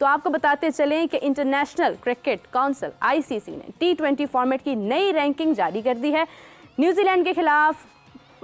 तो आपको बताते चलें कि इंटरनेशनल क्रिकेट काउंसिल ICC ने T20 फॉर्मेट की नई रैंकिंग जारी कर दी है। न्यूजीलैंड के खिलाफ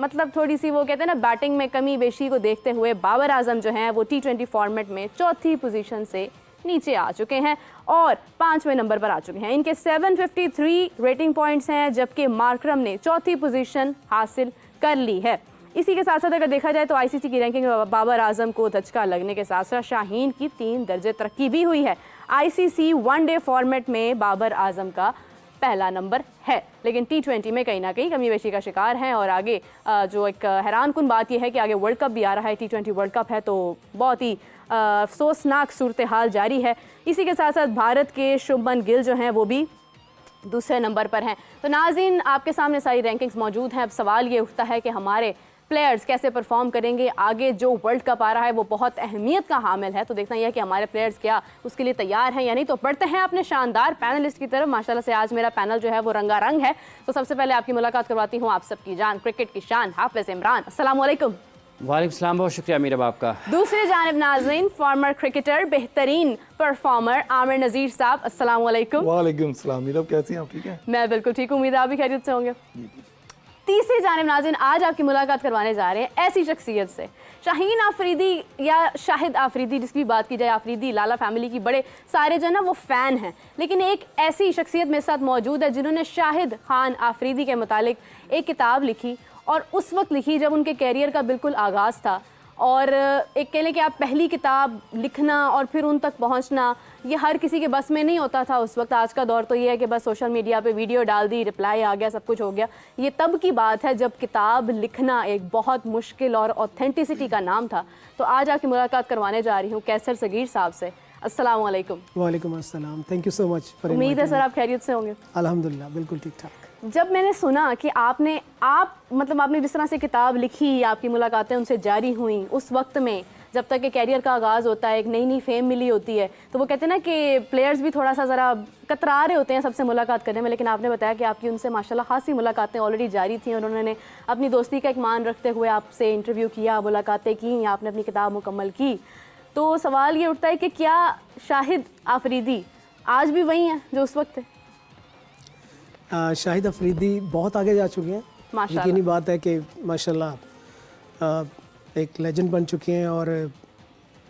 मतलब थोड़ी सी वो कहते हैं ना बैटिंग में कमी बेशी को देखते हुए बाबर आजम जो हैं वो T20 फॉर्मेट में चौथी पोजीशन से नीचे आ चुके हैं और 5वें नंबर पर आ चुके हैं। इनके 753 रेटिंग पॉइंट्स हैं, जबकि मार्करम ने चौथी पोजीशन हासिल कर ली है। इसी के साथ साथ अगर देखा जाए तो ICC की रैंकिंग में बाबर आजम को धचका लगने के साथ साथ शाहीन की 3 दर्जे तरक्की भी हुई है। ICC वनडे फॉर्मेट में बाबर आजम का पहला नंबर है, लेकिन T20 में कहीं ना कहीं कमी बेशी का शिकार हैं। और आगे जो एक हैरान कुन बात यह है कि आगे वर्ल्ड कप भी आ रहा है, T20 वर्ल्ड कप है, तो बहुत ही अफसोसनाक सूरत हाल जारी है। इसी के साथ साथ भारत के शुभमन गिल जो हैं वो भी दूसरे नंबर पर हैं। तो नाज़रीन, आपके सामने सारी रैंकिंग्स मौजूद हैं। अब सवाल ये उठता है कि हमारे प्लेयर्स कैसे परफॉर्म करेंगे। आगे जो वर्ल्ड कप आ रहा है वो बहुत अहमियत का हामिल है, तो देखना यह है कि हमारे प्लेयर्स क्या उसके लिए तैयार हैं या नहीं। तो बढ़ते हैं अपने शानदार पैनलिस्ट की तरफ। माशाल्लाह से आज मेरा पैनल जो है वो रंगारंग है। तो सबसे पहले आपकी मुलाकात करवाती हूँ आप सबकी जान, क्रिकेट की शान हाफिज इमरान। अस्सलाम वालेकुम। वालेकुम सलाम, बहुत शुक्रिया मीरा आपका। दूसरी जानिब नाज़रीन, फॉर्मर क्रिकेटर, बेहतरीन परफॉर्मर आमिर नज़ीर साहब। अस्सलाम वालेकुम। वालेकुम सलाम। मीरा कैसी हैं आप? ठीक है, मैं बिल्कुल ठीक हूँ, उम्मीद है आप भी खैरियत से होंगे। तीसरी जानिब नाज़रीन, आज आपकी मुलाकात करवाने जा रहे हैं ऐसी शख्सियत से, शाहीन आफरीदी या शाहिद आफरीदी जिसकी बात की जाए, आफरीदी लाला फैमिली की बड़े सारे जो है ना वो फ़ैन हैं, लेकिन एक ऐसी शख्सियत मेरे साथ मौजूद है जिन्होंने शाहिद खान आफरीदी के मुतालिक एक किताब लिखी और उस वक्त लिखी जब उनके कैरियर का बिल्कुल आगाज़ था। और एक कह लें कि आप पहली किताब लिखना और फिर उन तक पहुंचना ये हर किसी के बस में नहीं होता था उस वक्त। आज का दौर तो ये है कि बस सोशल मीडिया पे वीडियो डाल दी, रिप्लाई आ गया, सब कुछ हो गया। ये तब की बात है जब किताब लिखना एक बहुत मुश्किल और ऑथेंटिसिटी का नाम था। तो आज आपकी मुलाकात करवाने जा रही हूँ कैसर सगीर साहब से। अस्सलाम वालेकुम। वालेकुम अस्सलाम, थैंक यू सो मच। उम्मीद है सर आप खैरियत से होंगे। अल्हम्दुलिल्लाह बिल्कुल ठीक ठाक। जब मैंने सुना कि आपने जिस तरह से किताब लिखी, आपकी मुलाकातें उनसे जारी हुई, उस वक्त में जब तक के कैरियर का आगाज़ होता है, एक नई नई फेम मिली होती है, तो वो कहते हैं ना कि प्लेयर्स भी थोड़ा सा ज़रा कतरा रहे होते हैं सबसे मुलाकात करने में। लेकिन आपने बताया कि आपकी उनसे माशाल्लाह खासी मुलाकातें ऑलरेडी जारी थी और उन्होंने अपनी दोस्ती का एक मान रखते हुए आपसे इंटरव्यू किया, मुलाकातें की, आपने अपनी किताब मुकम्मल की। तो सवाल ये उठता है कि क्या शाहिद आफरीदी आज भी वही हैं जो उस वक्त थे? शाहिद अफरीदी बहुत आगे जा चुके हैं। माशाल्लाह। यकीनी बात है कि माशाल्लाह एक लेजेंड बन चुके हैं और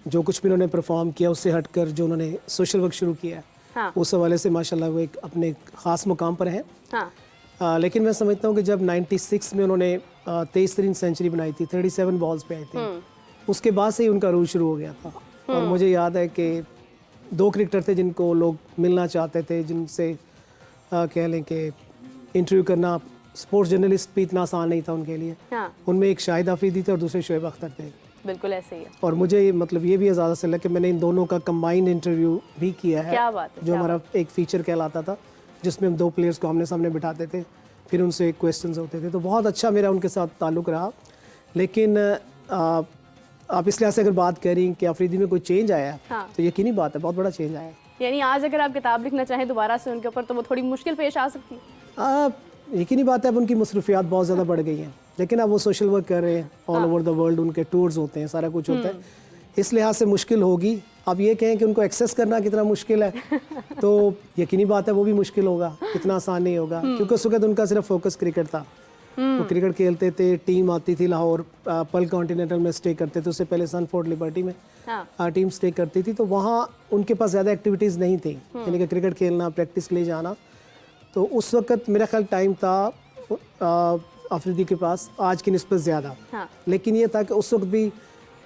जो कुछ भी उन्होंने परफॉर्म किया उससे हटकर जो उन्होंने सोशल वर्क शुरू किया है, हाँ। उस हवाले से माशाल्लाह वो एक अपने ख़ास मुकाम पर हैं। हाँ। लेकिन मैं समझता हूँ कि जब 96 में उन्होंने 23 सेंचुरी बनाई थी, 37 बॉल्स पे आई थी, उसके बाद से ही उनका रूल शुरू हो गया था। और मुझे याद है कि 2 क्रिकेटर थे जिनको लोग मिलना चाहते थे, जिनसे कह लें कि इंटरव्यू करना स्पोर्ट्स जर्नलिस्ट भी इतना आसान नहीं था उनके लिए। हाँ। उनमें एक शाहिद आफरीदी थे और दूसरे शोएब अख्तर थे। बिल्कुल ऐसे ही है। और मुझे मतलब ये भी इजाज़त से लगा कि मैंने इन दोनों का कंबाइंड इंटरव्यू भी किया है। क्या बात है, जो हमारा एक फीचर कहलाता था, जिसमें हम 2 प्लेयर्स को आमने सामने बिठाते थे, फिर उनसे क्वेश्चंस होते थे। तो बहुत अच्छा मेरा उनके साथ ताल्लुक़ रहा। लेकिन आप इस लिहाज से अगर बात करें कि आफरीदी में कोई चेंज आया, हाँ। तो यकीनी बात है बहुत बड़ा चेंज आया। यानी आज अगर आप किताब लिखना चाहें दोबारा से उनके ऊपर तो वो थोड़ी मुश्किल पेश आ सकती है। यकीनी बात है अब उनकी मसरूफियात बहुत ज़्यादा बढ़ गई हैं, लेकिन अब वो सोशल वर्क कर रहे हैं ऑल ओवर द वर्ल्ड, उनके टूर्स होते हैं, सारा कुछ होता है, इस लिहाज से मुश्किल होगी। अब ये कहें कि उनको एक्सेस करना कितना मुश्किल है, तो यकीनी बात है वो भी मुश्किल होगा, इतना आसान नहीं होगा। क्योंकि उस वक्त उनका सिर्फ फोकस क्रिकेट था। वो क्रिकेट खेलते थे, टीम आती थी लाहौर, पल कॉन्टिनेंटल में स्टे करते थे, उससे पहले सनफोर्ड लिबर्टी में टीम स्टे करती थी। तो वहाँ उनके पास ज़्यादा एक्टिविटीज़ नहीं थी, यानी कि क्रिकेट खेलना, प्रैक्टिस के लिए जाना। तो उस वक्त मेरा ख्याल टाइम था आफरीदी के पास आज की निस्बत ज़्यादा। हाँ। लेकिन ये था कि उस वक्त भी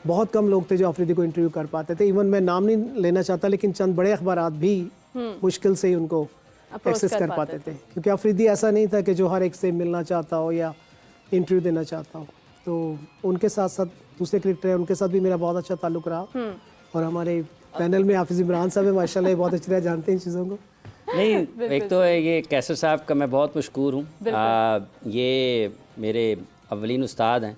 बहुत कम लोग थे जो आफरीदी को इंटरव्यू कर पाते थे। इवन मैं नाम नहीं लेना चाहता, लेकिन चंद बड़े अखबारात भी मुश्किल से ही उनको एक्सेस कर पाते थे, क्योंकि आफरीदी ऐसा नहीं था कि जो हर एक से मिलना चाहता हो या इंटरव्यू देना चाहता हो। तो उनके साथ साथ दूसरे क्रिकेटर हैं, उनके साथ भी मेरा बहुत अच्छा ताल्लुक़ रहा। और हमारे पैनल में हाफिज़ इमरान साहब है, माशाल्लाह बहुत अच्छी तरह जानते हैं इन चीज़ों को। नहीं, एक तो ये कैसर साहब का मैं बहुत मशकूर हूँ। ये मेरे अवलीन उस्ताद हैं,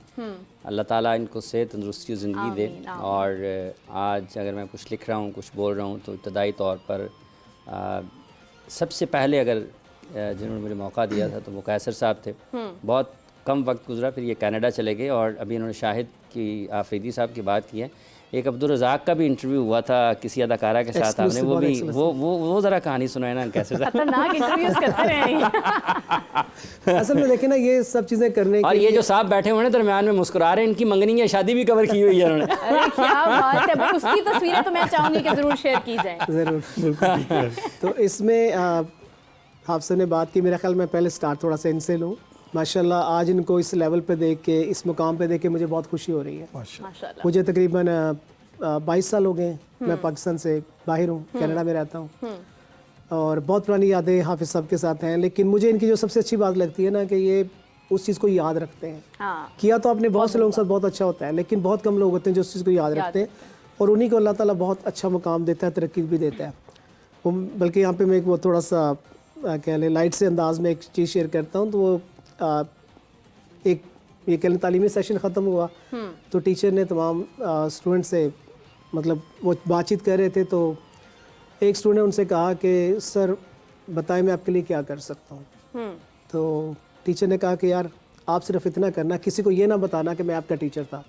अल्लाह ताला इनको सेहत तंदुरुस्ती और ज़िंदगी दे। और आज अगर मैं कुछ लिख रहा हूँ, कुछ बोल रहा हूँ, तो इब्तदाई तौर पर सबसे पहले अगर जिन्होंने मुझे मौका दिया था तो वो कैसर साहब थे। बहुत कम वक्त गुजरा, फिर ये कनाडा चले गए और अभी इन्होंने शाहिद की आफरीदी साहब की बात की है। एक अब्दुल रज़ाक का भी इंटरव्यू हुआ था किसी अदाकारा के साथ, आपने वो भी वो ज़रा कहानी सुनाए ना कैसे खतरनाक इंटरव्यूज करते रहे हैं। असल में देखें ना ये सब चीज़ें करने और के ये जो साहब बैठे हुए हैं दरम्यान में मुस्कुरा रहे हैं, इनकी मंगनी या शादी भी कवर की हुई है उन्होंने। अरे क्या बात है भाई, उसकी तस्वीरें तो मैं चाहूंगी कि जरूर शेयर की जाए। ज़रूर बिल्कुल। तो इसमें आपसे ने बात की, मेरा ख्याल मैं पहले स्टार्ट थोड़ा सा इनसे लूँ। माशाल्लाह आज इनको इस लेवल पे देख के, इस मुकाम पे देख के मुझे बहुत खुशी हो रही है। माशाल्लाह। मुझे तकरीबन 22 साल हो गए, मैं पाकिस्तान से बाहर हूँ, कनाडा में रहता हूँ और बहुत पुरानी यादें हाफिज़ साहब के साथ हैं। लेकिन मुझे इनकी जो सबसे अच्छी बात लगती है ना कि ये उस चीज़ को याद रखते हैं। हाँ। किया तो आपने बहुत से लोगों के साथ बहुत अच्छा होता है, लेकिन बहुत कम लोग होते हैं जो उस चीज़ को याद रखते हैं और उन्हीं को अल्लाह ताला बहुत अच्छा मुकाम देता है, तरक्की भी देता है। वो बल्कि यहाँ पे मैं एक वो थोड़ा सा कह लें लाइट से अंदाज में एक चीज़ शेयर करता हूँ। तो वो एक ये कह लें तालीमी सेशन ख़त्म हुआ तो टीचर ने तमाम स्टूडेंट से मतलब वो बातचीत कर रहे थे, तो एक स्टूडेंट ने उनसे कहा कि सर बताएं मैं आपके लिए क्या कर सकता हूँ। तो टीचर ने कहा कि यार आप सिर्फ इतना करना, किसी को ये ना बताना कि मैं आपका टीचर था।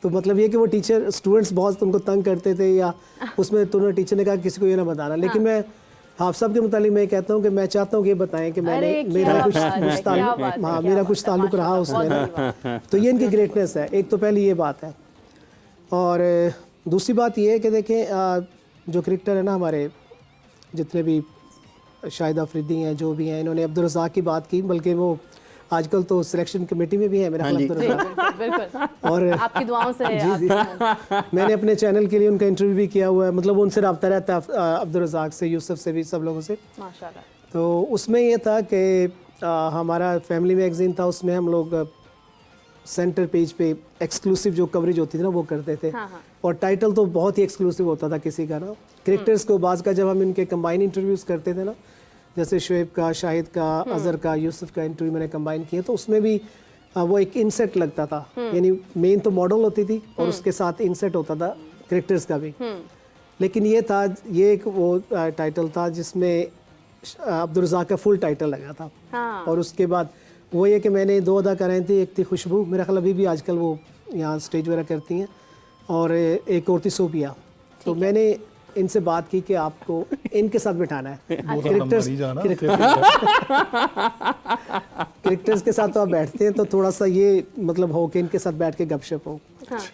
तो मतलब ये कि वो टीचर स्टूडेंट्स बहुत उनको तंग करते थे या उसमें तो टीचर ने कहा किसी को ये ना बताना। लेकिन मैं आप सब के मुतालिक मैं कहता हूँ कि मैं चाहता हूँ कि ये बताएं कि मैंने मेरा कुछ ताल्लुक रहा उसमें ना। तो ये इनकी ग्रेटनेस है। एक तो पहली ये बात है और दूसरी बात ये है कि देखें जो क्रिकेटर है ना हमारे जितने भी शाहिद अफरीदी हैं जो भी हैं, इन्होंने अब्दुल रज़ाक की बात की, बल्कि वो आजकल तो सिलेक्शन कमेटी में भी है मेरा ख्याल अब्दुल रज़ाक। बिल्कुल और आपकी दुआओं से मैंने अपने चैनल के लिए उनका इंटरव्यू भी किया हुआ है, मतलब उनसे रब्ता रहता है अब्दुल रज़ाक से, यूसुफ से भी, सब लोगों से। माशाल्लाह। तो उसमें ये था कि हमारा फैमिली मैगज़ीन था, उसमें हम लोग सेंटर पेज पे एक्सक्लूसिव जो कवरेज होती थी ना वो करते थे। और टाइटल तो बहुत ही एक्सक्लूसिव होता था किसी का ना। क्रिकेटर्स को बाज़ का जब हम इनके कंबाइन इंटरव्यूज़ करते थे ना, जैसे शुएब का, शाहिद का, अज़हर का, यूसुफ का इंटरव्यू मैंने कंबाइन किया, तो उसमें भी वो एक इनसेट लगता था, यानी मेन तो मॉडल होती थी और उसके साथ इनसेट होता था क्रिकेटर्स का भी। लेकिन ये था, ये एक वो टाइटल था जिसमें अब्दुल रज़ाक का फुल टाइटल लगा था। और उसके बाद वो ये कि मैंने 2 अदाकाराएँ थी, एक थी खुशबू, मेरा ख्याल अभी भी आजकल वो यहाँ स्टेज वगैरह करती हैं, और एक और थी सोबिया। तो मैंने इनसे बात की कि आपको इनके साथ बिठाना है। क्रिकेटर्स के साथ तो आप बैठते हैं तो थोड़ा सा ये मतलब हो कि इनके साथ बैठ के गपशप हो।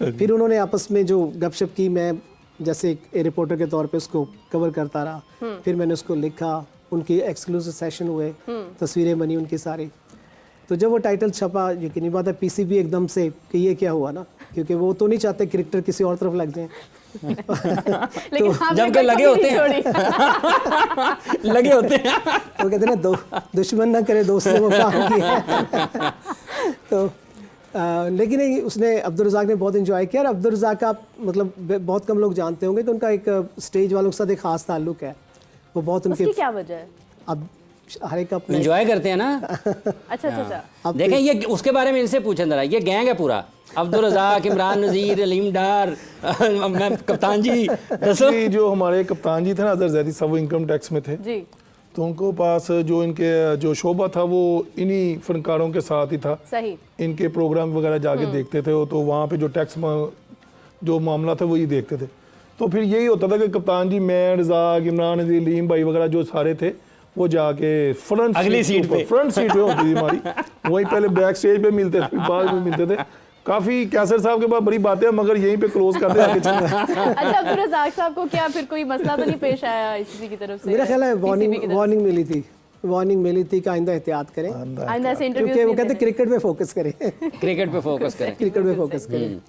फिर उन्होंने आपस में जो गपशप की, मैं जैसे एक रिपोर्टर के तौर पे उसको कवर करता रहा। फिर मैंने उसको लिखा, उनकी एक्सक्लूसिव सेशन हुए, तस्वीरें बनी उनकी सारी। तो जब वो टाइटल छपा, यकीनी बात है पीसीबी एकदम से कि ये क्या हुआ ना, क्योंकि वो तो नहीं चाहते क्रिकेटर किसी और तरफ लग जाए। लेकिन जब के लगे होते हैं लगे होते हैं तो कहते हैं ना दुश्मन ना करे दोस्त ने वो काम किया। तो लेकिन उसने अब्दुल रज़ाक ने बहुत इंजॉय किया। और अब्दुल रज़ाक का मतलब बहुत कम लोग जानते होंगे कि उनका एक स्टेज वालों के साथ एक ख़ास ताल्लुक है। वो बहुत उनके क्या वजह है? अब हर एक अपने एंजॉय करते हैं ना। अच्छा। देखें ये उसके बारे में इनसे पूछें जरा, ये गैंग है पूरा, अब्दुल रज़ाक, इमरान नज़ीर, अलीम डार, मैं कप्तान जी जी, जो हमारे कप्तान जी थे ना अज़हर ज़ैदी साहब, वो इनकम टैक्स में थे जी। तो उनको पास जो इनके जो शोबा था वो इन्हीं फनकारों के साथ ही था। सही। इनके प्रोग्राम वगैरह जाके देखते थे, तो वहाँ पे जो टैक्स जो मामला था वही देखते थे। तो फिर यही होता था कि कप्तान जी, मैं, रज़ाक, इमरान नज़ीर, अलीम भाई वगैरह जो सारे थे वो जाके फ्रंट सीट पे होती थी हमारी। वहीं पहले बैक स्टेज पे मिलते थे, बाद में मिलते थे। काफी कैसर साहब के पास बड़ी बातें, मगर यहीं पे क्लोज करते आगे चलते। अच्छा, अब्दुल रज़ाक साहब को क्या फिर कोई मसला तो नहीं पेश आया आईसीसी की तरफ से? मेरा ख्याल है वार्निंग मिली थी कि आइंदा एहतियात करें, आइंदा से इंटरव्यू, क्योंकि वो कहते हैं क्रिकेट पे फोकस करें। क्रिकेट पे फोकस करें।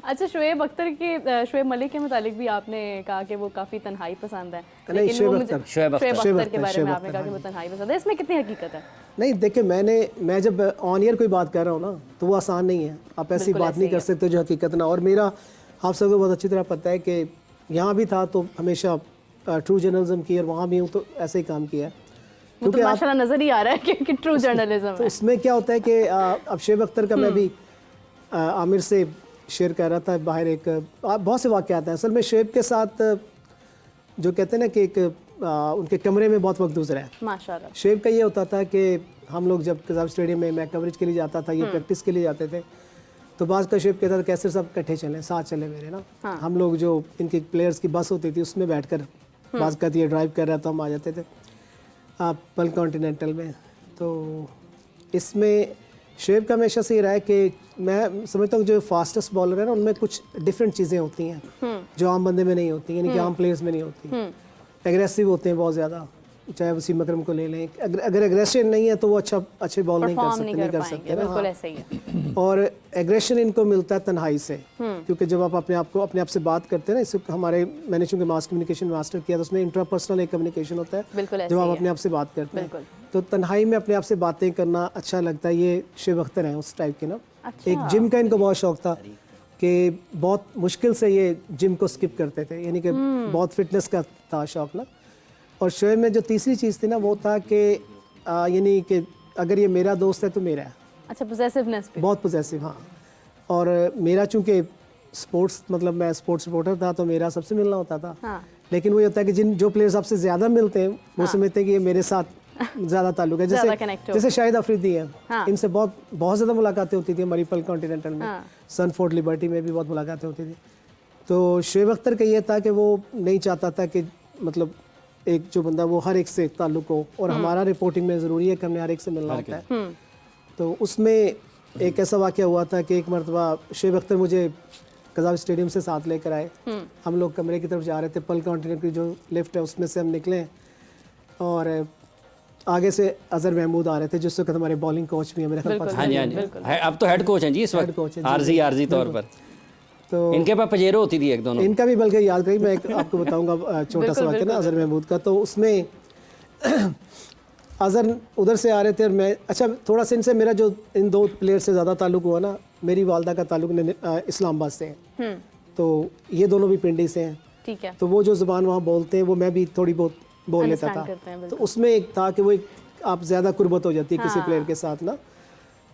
अच्छा, शुएब अख्तर के, शुएब मलिक के मुतालिक भी आपने कहा कि वो काफ़ी तन्हाई पसंद है, लेकिन वो मुझे शुएब अख्तर के बारे में आपने कहा कि वो तन्हाई पसंद है, इसमें कितनी हकीकत है? नहीं देखिए, मैं जब ऑन ईयर कोई बात कर रहा हूँ ना तो वो आसान नहीं है, आप ऐसी बात नहीं कर सकते जो हकीकत ना। और मेरा आप सबको बहुत अच्छी तरह पता है कि यहाँ भी था तो हमेशा ट्रू जर्नलिज्म की, और वहाँ भी हूँ तो ऐसे ही काम किया है। क्योंकि तो माशाल्लाह नजर ही आ रहा है कि ट्रू जर्नलिज्म है। तो उसमें क्या होता है कि अब शुएब अख्तर का मैं भी आमिर से शेयर कर रहा था बाहर, एक बहुत से वाक़यात हैं। असल में शुएब के साथ जो कहते हैं ना कि एक उनके कमरे में बहुत वक्त गुजरा है माशाल्लाह। शुएब का ये होता था कि हम लोग जब कज़ाब स्टेडियम में मैं कवरेज के लिए जाता था, ये प्रैक्टिस के लिए जाते थे, तो बाज़ का शेब कहता था कैसे सब इकट्ठे चलें, साथ चले मेरे ना। हम लोग जो इनकी प्लेयर्स की बस होती थी उसमें बैठकर बाज़ का ये ड्राइव कर रहा था, हम आ जाते थे आप पल कॉन्टिनेंटल में। तो इसमें शेब का हमेशा से ये रहा है कि मैं समझता हूँ जो फास्टेस्ट बॉलर है ना उनमें कुछ डिफरेंट चीज़ें होती हैं जो आम बंदे में नहीं होती, यानी कि आम प्लेयर्स में नहीं होती। एग्रेसिव होते हैं बहुत ज़्यादा, चाहे वसीम अकरम को ले लें, अगर एग्रेशन नहीं है तो वो अच्छे बॉल नहीं कर सकते ना। बिल्कुल ऐसे ही है। और एग्रेशन इनको मिलता है तन्हाई से, क्योंकि जब आप अपने आप से बात करते हैं ना, इससे हमारे मैंने चूँकि मास कम्युनिकेशन मास्टर किया तो उसमें इंट्रापर्सनल एक कम्युनिकेशन होता है बिल्कुल जब आप अपने आप से बात करते हैं, तो तन्हाई में अपने आप से बातें करना अच्छा लगता है। ये शेब अख्तर हैं उस टाइप के ना। एक जिम का इनको बहुत शौक था कि बहुत मुश्किल से ये जिम को स्किप करते थे, यानी कि बहुत फिटनेस का था शौक ना। और शोएब में जो तीसरी चीज़ थी ना वो था कि यानी कि अगर ये मेरा दोस्त है तो मेरा है। अच्छा, पोजेसिवनेस भी बहुत पोजेसिव, हाँ। और मेरा चूँकि स्पोर्ट्स मतलब मैं स्पोर्ट्स रिपोर्टर था तो मेरा सबसे मिलना होता था। हाँ। लेकिन वो ये होता है कि जो प्लेयर्स आपसे ज़्यादा मिलते हैं वो समझते हैं कि ये मेरे साथ ज़्यादा ताल्लुक है। जैसे शाहिद अफरीदी है, इनसे बहुत ज़्यादा मुलाकातें होती थी हमारी पल कॉन्टिनेंटल में, सनफोर्ड लिबर्टी में भी बहुत मुलाकातें होती थी। तो शोएब अख्तर का ये था कि वो नहीं चाहता था कि मतलब एक जो बंदा वो हर एक से ताल्लुक हो, और हमारा रिपोर्टिंग में ज़रूरी है कि हमने हर एक से मिलना होता है। तो उसमें एक ऐसा वाक़या हुआ था कि एक मरतबा शोएब अख्तर मुझे कज़ाफ स्टेडियम से साथ लेकर आए। हम लोग कमरे की तरफ जा रहे थे, पल कॉन्टिनेंट की जो लिफ्ट है उसमें से हम निकले और आगे से अजहर महमूद आ रहे थे जिस वक्त हमारे बॉलिंग कोच भी हैं मेरे ख्याल। हाँ जी, हाँ जी, अब तो हेड कोच हैं जी इस वक्त, आर्जी तौर पर। तो इनके पास पजेरो होती थी एक दोनों, इनका भी बल्कि याद करिए, मैं आपको बताऊंगा छोटा सा वाक़या ना अजहर महमूद का। तो उसमें अजहर उधर से आ रहे थे और मैं, अच्छा थोड़ा सा इनसे मेरा जो इन दो प्लेयर से ज़्यादा ताल्लुक हुआ ना, मेरी वालदा का ताल्लुक इस्लामाबाद से है, तो ये दोनों भी पिंडी से हैं। ठीक है। तो वो जो ज़ुबान वहाँ बोलते हैं वो मैं भी थोड़ी बहुत बोल लेता था। तो उसमें एक था कि वो एक आप ज़्यादा कुर्बत हो जाती है किसी प्लेयर के साथ ना।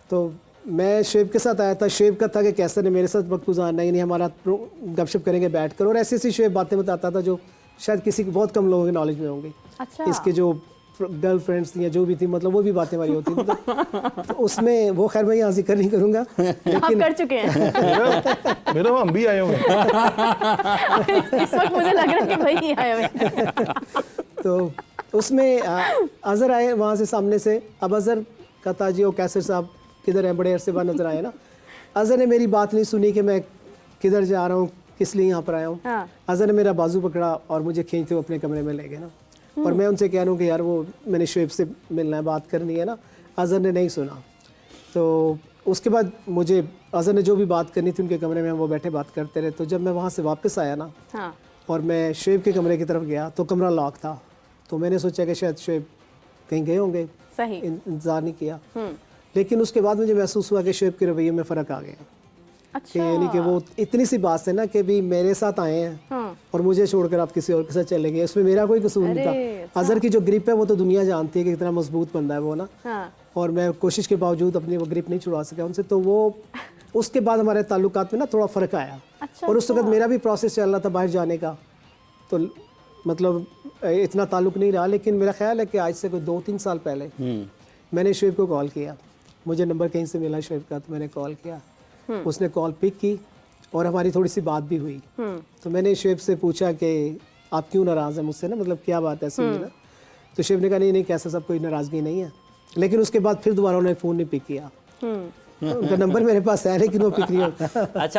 तो मैं शेब के साथ आया था, शेब का था कि कैसर ने मेरे साथ वक्त गुजारना, यानी हमारा गपशप करेंगे बैठ कर, और ऐसी ऐसी शेब बातें बताता था जो शायद किसी की बहुत कम लोगों की नॉलेज में होंगी। अच्छा। इसके जो गर्ल फ्रेंड्स थी या जो भी थी, मतलब वो भी बातें हमारी होती थी। तो उसमें वो खैर मैं यहाँ जिक्र नहीं करूँगा, लेकिन कर चुके हैं। मेरा हम भी आए हुए इस वक्त मुझे लग रहा है कि भाई आए हुए। तो उसमें अजहर आए वहाँ से सामने से। अब अजहर का था जी वो कैसर साहब किधर हैं, बड़े अरसे बाद नजर आए ना। अजहर ने मेरी बात नहीं सुनी कि मैं किधर जा रहा हूँ, किस लिए यहाँ पर आया हूँ। अजहर ने मेरा बाजू पकड़ा और मुझे खींचते हुए अपने कमरे में ले गए ना। और मैं उनसे कह रहा हूँ कि यार वो मैंने शोएब से मिलना है, बात करनी है ना। अजहर ने नहीं सुना। तो उसके बाद मुझे अजहर ने जो भी बात करनी थी उनके कमरे में वो बैठे बात करते रहे। तो जब मैं वहाँ से वापस आया ना और मैं शोएब के कमरे की तरफ गया तो कमरा लॉक था। तो मैंने सोचा कि शायद शोएब कहीं गए होंगे, सही इंतज़ार नहीं किया। लेकिन उसके बाद मुझे महसूस हुआ कि शोएब के रवैये में फ़र्क आ गया। अच्छा। यानी कि वो इतनी सी बात है ना कि भी मेरे साथ आए हैं और मुझे छोड़कर आप किसी और के साथ चले गए, इसमें मेरा कोई कसूर नहीं था। अजहर की जो ग्रिप है वो तो दुनिया जानती है कि कितना मजबूत बंदा है वो ना। और मैं कोशिश के बावजूद अपनी वो ग्रिप नहीं छुड़ा सका उनसे। तो वो उसके बाद हमारे ताल्लुकात में ना थोड़ा फ़र्क आया। और उस वक्त मेरा भी प्रोसेस चल रहा था बाहर जाने का, तो मतलब इतना ताल्लुक नहीं रहा। लेकिन मेरा ख्याल है कि आज से कोई 2-3 साल पहले मैंने शोएब को कॉल किया, मुझे नंबर कहीं से मिला शोएब का, तो मैंने कॉल किया। उसने कॉल पिक की और हमारी थोड़ी सी बात भी हुई। तो मैंने शोएब से पूछा कि आप क्यों नाराज़ हैं मुझसे ना, मतलब क्या बात है सुनिए ना। तो शोएब ने कहा नहीं कैसा सब कोई नाराज़गी नहीं है। लेकिन उसके बाद फिर दोबारा उन्होंने फ़ोन नहीं पिक किया। उनका नंबर मेरे पास है लेकिन वो पिक नहीं होता। अच्छा।